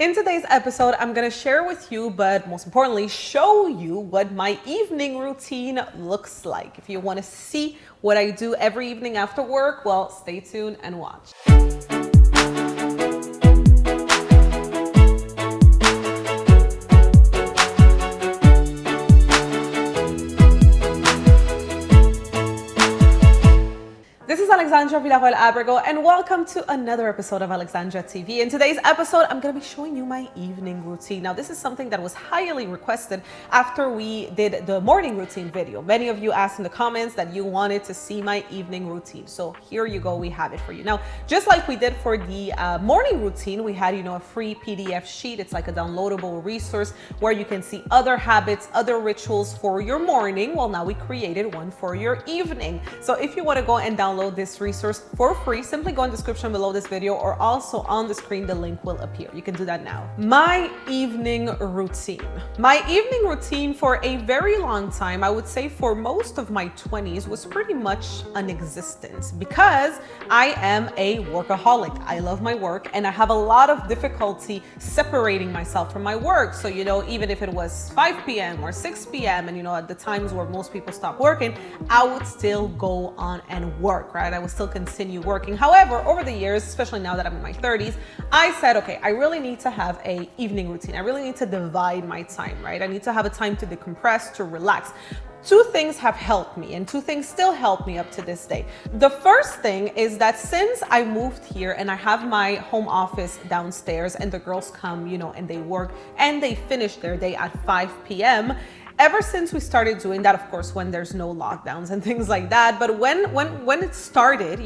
In today's episode, I'm gonna share with you, but most importantly, show you what my evening routine looks like. If you wanna see what I do every evening after work, well, stay tuned and watch. This is Alexandra Villarroel Abrego, and welcome to another episode of AlexandraTV. In today's episode, I'm going to be showing you my evening routine. Now, this is something that was highly requested after we did the morning routine video. Many of you asked in the comments that you wanted to see my evening routine. So here you go, we have it for you. Now, just like we did for the morning routine, we had, a free PDF sheet. It's like a downloadable resource where you can see other habits, other rituals for your morning. Well, now we created one for your evening. So if you want to go and download this resource for free, simply go in the description below this video, or also on the screen the link will appear. You can do that now. My evening routine. My evening routine for a very long time, I would say for most of my 20s, was pretty much non-existent because I am a workaholic. I love my work and I have a lot of difficulty separating myself from my work. So, even if it was 5 p.m. or 6 p.m. and, at the times where most people stop working, I would still go on and work. Right? I will still continue working. However, over the years, especially now that I'm in my 30s, I said, okay, I really need to have an evening routine. I really need to divide my time, right? I need to have a time to decompress, to relax. Two things have helped me, and two things still help me up to this day. The first thing is that since I moved here and I have my home office downstairs and the girls come, and they work and they finish their day at 5 p.m., ever since we started doing that, of course, when there's no lockdowns and things like that, but when it started,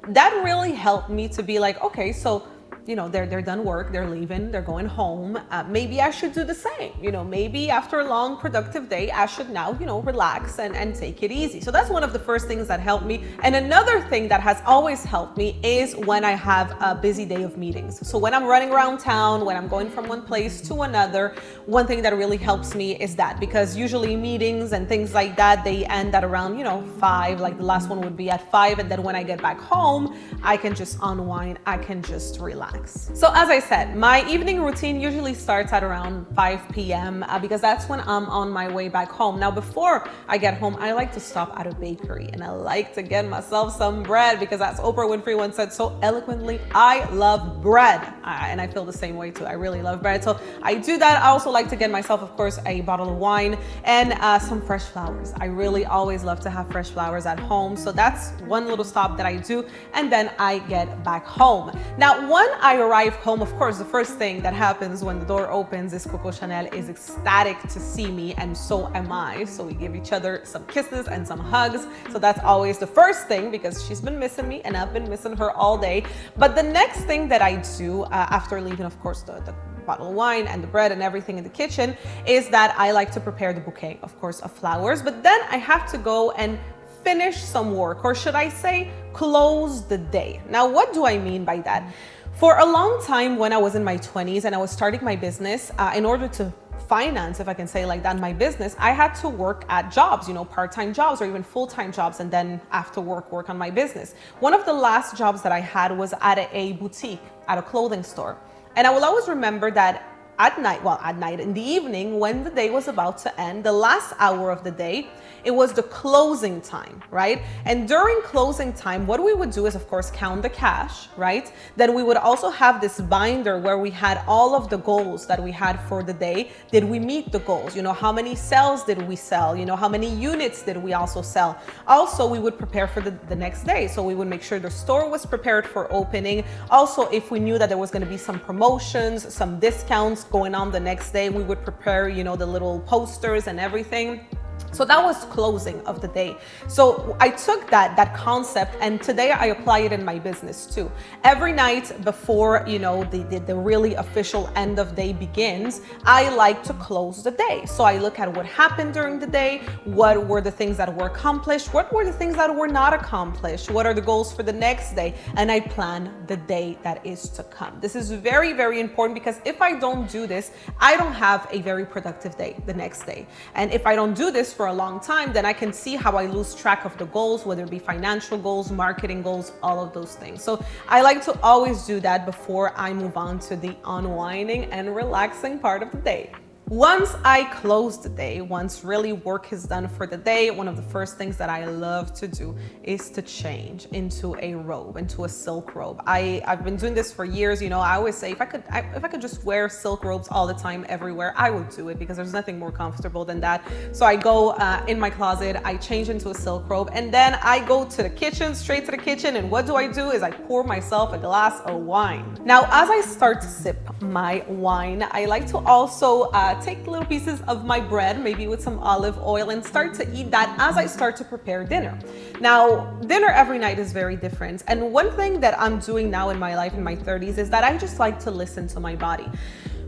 that really helped me to be like, okay, so they're done work, they're leaving, they're going home. Maybe I should do the same. Maybe after a long productive day, I should now, relax and take it easy. So that's one of the first things that helped me. And another thing that has always helped me is when I have a busy day of meetings. So when I'm running around town, when I'm going from one place to another, one thing that really helps me is that, because usually meetings and things like that, they end at around, 5, like the last one would be at 5. And then when I get back home, I can just unwind, I can just relax. So as I said, my evening routine usually starts at around 5 p.m. Because that's when I'm on my way back home. Now, before I get home, I like to stop at a bakery and I like to get myself some bread, because as Oprah Winfrey once said so eloquently, I love bread. And I feel the same way too. I really love bread. So I do that. I also like to get myself, of course, a bottle of wine and some fresh flowers. I really always love to have fresh flowers at home. So that's one little stop that I do. And then I get back home. Now, when I arrive home, of course, the first thing that happens when the door opens is Coco Chanel is ecstatic to see me, and so am I. So we give each other some kisses and some hugs. So that's always the first thing, because she's been missing me and I've been missing her all day. But the next thing that I do after leaving, of course, the bottle of wine and the bread and everything in the kitchen, is that I like to prepare the bouquet, of course, of flowers. But then I have to go and finish some work, or should I say, close the day. Now, what do I mean by that? For a long time when I was in my 20s and I was starting my business, in order to finance, if I can say like that, my business, I had to work at jobs, part-time jobs or even full-time jobs, and then after work on my business. One of the last jobs that I had was at a boutique, at a clothing store. And I will always remember that at night, in the evening, when the day was about to end, the last hour of the day, it was the closing time, right? And during closing time, what we would do is, of course, count the cash, right? Then we would also have this binder where we had all of the goals that we had for the day. Did we meet the goals? How many sales did we sell? How many units did we also sell? Also, we would prepare for the next day. So we would make sure the store was prepared for opening. Also, if we knew that there was going to be some promotions, some discounts going on the next day, we would prepare, the little posters and everything. So that was closing of the day. So I took that concept, and today I apply it in my business too. Every night before, the really official end of day begins, I like to close the day. So I look at what happened during the day, what were the things that were accomplished, what were the things that were not accomplished, what are the goals for the next day, and I plan the day that is to come. This is very, very important, because if I don't do this, I don't have a very productive day the next day. And if I don't do this, this for a long time, then I can see how I lose track of the goals, whether it be financial goals, marketing goals, all of those things. So I like to always do that before I move on to the unwinding and relaxing part of the day. Once I close the day, once really work is done for the day, one of the first things that I love to do is to change into a robe, into a silk robe. I've been doing this for years. You know, I always say if I could just wear silk robes all the time everywhere, I would do it, because there's nothing more comfortable than that. So I go in my closet, I change into a silk robe, and then I go to the kitchen, straight to the kitchen, and what do? Is I pour myself a glass of wine. Now, as I start to sip my wine, I like to also take little pieces of my bread, maybe with some olive oil, and start to eat that as I start to prepare dinner. Now, dinner every night is very different. And one thing that I'm doing now in my life, in my 30s, is that I just like to listen to my body.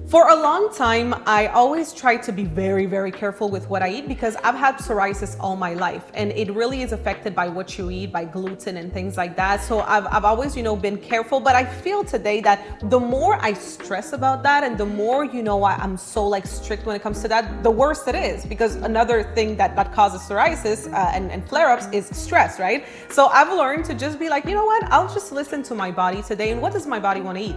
For a long time, I always try to be very, very careful with what I eat, because I've had psoriasis all my life, and it really is affected by what you eat, by gluten and things like that. So I've always, you know, been careful, but I feel today that the more I stress about that, and the more, you know, I'm so like strict when it comes to that, the worse it is, because another thing that causes psoriasis and flare-ups is stress, right? So I've learned to just be like, you know what, I'll just listen to my body today, and what does my body want to eat?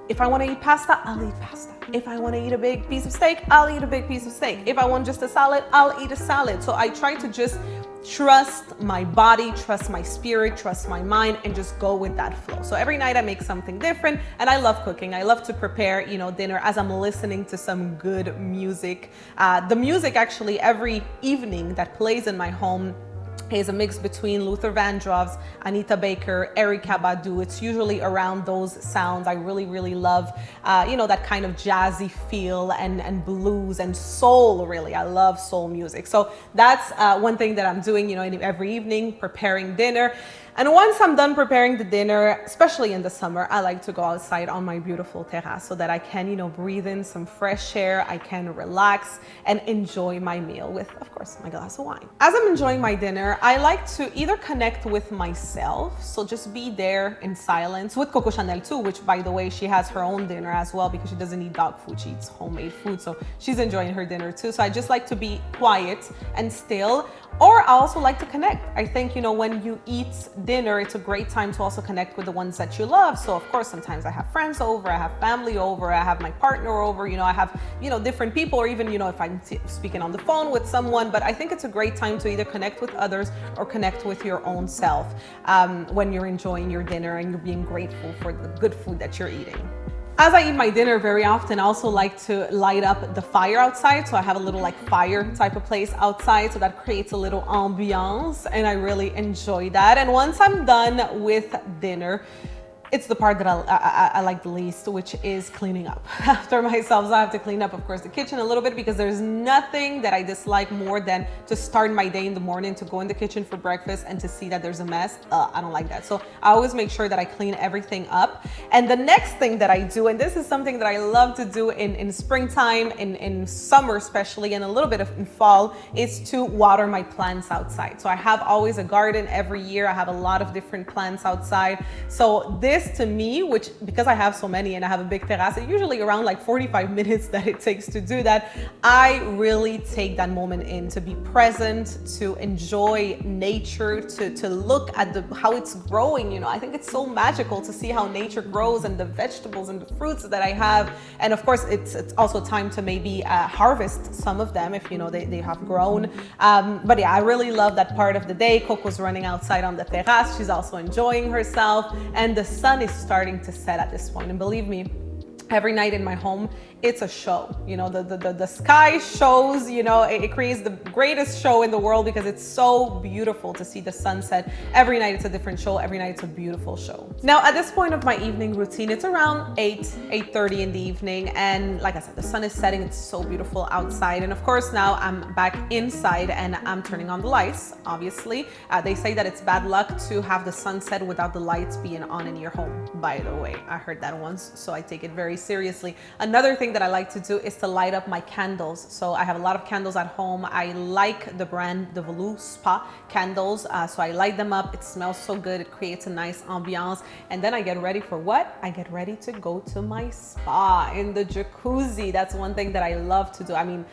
If I want to eat pasta, I'll eat pasta. If I want to eat a big piece of steak, I'll eat a big piece of steak. If I want just a salad, I'll eat a salad. So I try to just trust my body, trust my spirit, trust my mind, and just go with that flow. So every night I make something different, and I love cooking. I love to prepare, you know, dinner as I'm listening to some good music. The music actually every evening that plays in my home is a mix between Luther Vandross, Anita Baker, Erykah Badu. It's usually around those sounds. I really, really love, you know, that kind of jazzy feel and blues and soul, really. I love soul music. So that's one thing that I'm doing, you know, every evening, preparing dinner. And once I'm done preparing the dinner, especially in the summer, I like to go outside on my beautiful terrace so that I can, you know, breathe in some fresh air. I can relax and enjoy my meal with, of course, my glass of wine. As I'm enjoying my dinner, I like to either connect with myself, so just be there in silence, with Coco Chanel too, which, by the way, she has her own dinner as well, because she doesn't eat dog food, she eats homemade food, so she's enjoying her dinner too. So I just like to be quiet and still. Or I also like to connect. I think, you know, when you eat dinner, it's a great time to also connect with the ones that you love. So of course, sometimes I have friends over, I have family over, I have my partner over, you know, I have, you know, different people, or even, you know, if I'm speaking on the phone with someone. But I think it's a great time to either connect with others or connect with your own self when you're enjoying your dinner and you're being grateful for the good food that you're eating. As I eat my dinner, very often I also like to light up the fire outside. So I have a little like fire type of place outside, so that creates a little ambiance, and I really enjoy that. And once I'm done with dinner, it's the part that I like the least, which is cleaning up after myself. So I have to clean up, of course, the kitchen a little bit, because there's nothing that I dislike more than to start my day in the morning, to go in the kitchen for breakfast and to see that there's a mess. I don't like that. So I always make sure that I clean everything up. And the next thing that I do, and this is something that I love to do in springtime, in summer especially, and a little bit of in fall, is to water my plants outside. So I have always a garden every year. I have a lot of different plants outside. So this to me, which, because I have so many and I have a big terrace, usually around like 45 minutes that it takes to do that, I really take that moment in to be present, to enjoy nature, to look at how it's growing. You know, I think it's so magical to see how nature grows, and the vegetables and the fruits that I have. And of course, it's also time to maybe harvest some of them if, you know, they have grown. But yeah, I really love that part of the day. Coco's running outside on the terrace. She's also enjoying herself, and the sun is starting to set at this point. And believe me, every night in my home, it's a show. You know, the sky shows, you know, it creates the greatest show in the world, because it's so beautiful to see the sunset. Every night it's a different show. Every night it's a beautiful show. Now, at this point of my evening routine, it's around 8:30 in the evening. And like I said, the sun is setting. It's so beautiful outside. And of course, now I'm back inside and I'm turning on the lights, obviously. They say that it's bad luck to have the sunset without the lights being on in your home. By the way, I heard that once, so I take it very seriously. Another thing that I like to do is to light up my candles. So I have a lot of candles at home. I like the brand the Velu Spa candles, so I light them up. It smells so good. It creates a nice ambiance. And then I get ready for what? I get ready to go to my spa in the jacuzzi. That's one thing that I love to do. I mean,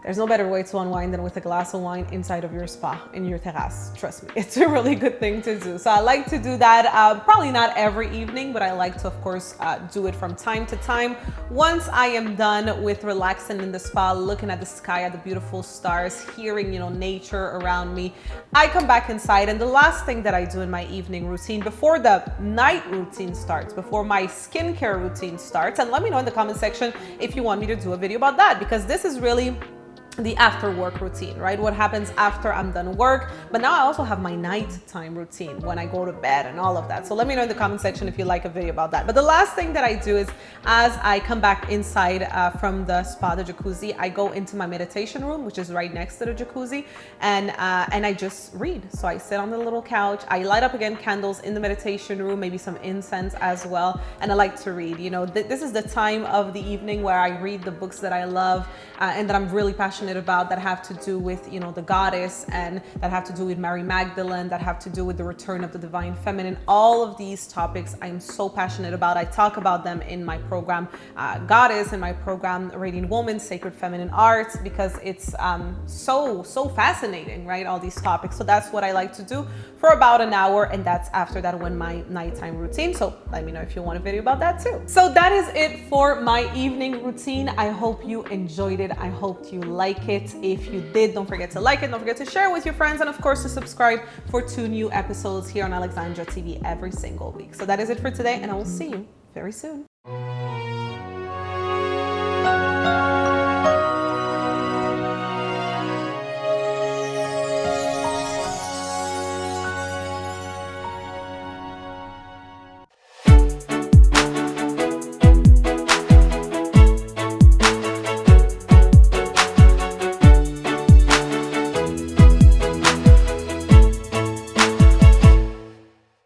there's no better way to unwind than with a glass of wine inside of your spa, in your terrace. Trust me, it's a really good thing to do. So I like to do that, probably not every evening, but I like to, of course, do it from time to time. Once I am done with relaxing in the spa, looking at the sky, at the beautiful stars, hearing, nature around me, I come back inside. And the last thing that I do in my evening routine before the night routine starts, before my skincare routine starts, and let me know in the comment section if you want me to do a video about that, because this is really the after work routine, right? What happens after I'm done work. But now I also have my nighttime routine when I go to bed and all of that. So let me know in the comment section if you like a video about that. But the last thing that I do is, as I come back inside from the spa, the jacuzzi, I go into my meditation room, which is right next to the jacuzzi, and I just read. So I sit on the little couch, I light up again candles in the meditation room, maybe some incense as well, and I like to read. This is the time of the evening where I read the books that I love and that I'm really passionate about, that have to do with the goddess, and that have to do with Mary Magdalene, that have to do with the return of the divine feminine. All of these topics I'm so passionate about. I talk about them in my program Goddess, and my program Radiant Woman, Sacred Feminine Arts, because it's so fascinating, right? All these topics. So that's what I like to do for about an hour, and that's after that when my nighttime routine. So let me know if you want a video about that too. So that is it for my evening routine. I hope you enjoyed it. I hope you like it. If you did, don't forget to like it, don't forget to share it with your friends, and of course to subscribe for 2 new episodes here on Alexandra TV every single week. So that is it for today, and I will see you very soon.